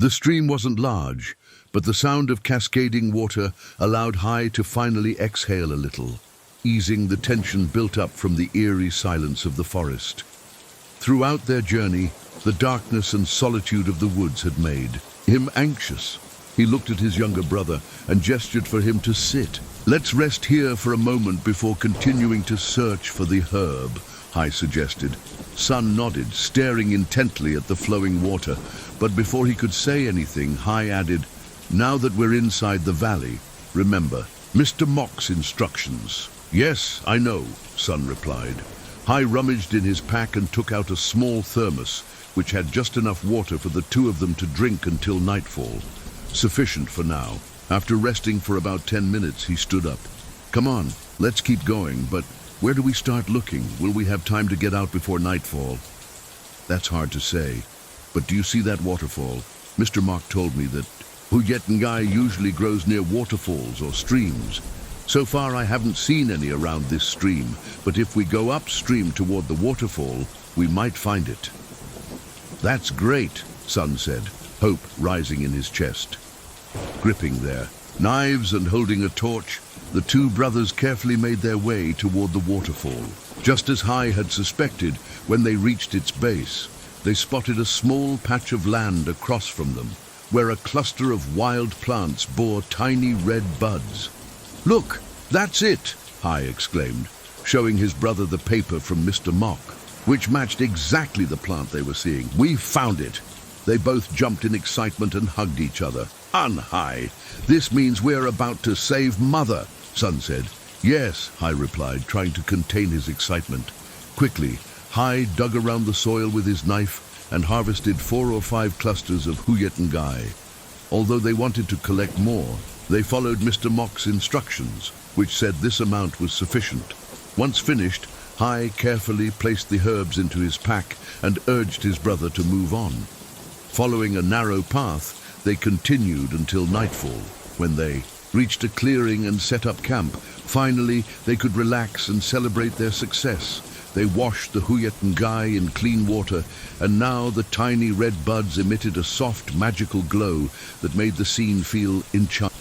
The stream wasn't large, but the sound of cascading water allowed Hai to finally exhale a little, easing the tension built up from the eerie silence of the forest. Throughout their journey, the darkness and solitude of the woods had made him anxious. He looked at his younger brother and gestured for him to sit. "Let's rest here for a moment before continuing to search for the herb," Hai suggested. Sun nodded, staring intently at the flowing water, but before he could say anything, Hai added, "Now that we're inside the valley, remember Mr. Mock's instructions." "Yes, I know," Sun replied. Hai rummaged in his pack and took out a small thermos, which had just enough water for the two of them to drink until nightfall. Sufficient for now. After resting for about 10 minutes, he stood up. "Come on, let's keep going, but where do we start looking? Will we have time to get out before nightfall?" "That's hard to say, but do you see that waterfall? Mr. Mock told me that Huyetengai usually grows near waterfalls or streams. So far I haven't seen any around this stream, but if we go upstream toward the waterfall, we might find it." "That's great," Sun said, hope rising in his chest. Gripping their knives and holding a torch, the two brothers carefully made their way toward the waterfall. Just as Hai had suspected, when they reached its base, they spotted a small patch of land across from them, where a cluster of wild plants bore tiny red buds. "Look, that's it!" Hai exclaimed, showing his brother the paper from Mr. Mock, which matched exactly the plant they were seeing. "We found it!" They both jumped in excitement and hugged each other. "An, Hai, this means we're about to save Mother," Sun said. "Yes," Hai replied, trying to contain his excitement. Quickly, Hai dug around the soil with his knife and harvested 4 or 5 clusters of Huyetengai. Although they wanted to collect more, they followed Mr. Mock's instructions, which said this amount was sufficient. Once finished, Hai carefully placed the herbs into his pack and urged his brother to move on. Following a narrow path, they continued until nightfall, when they reached a clearing and set up camp. Finally, they could relax and celebrate their success. They washed the Huyetengai in clean water, and now the tiny red buds emitted a soft, magical glow that made the scene feel enchanting.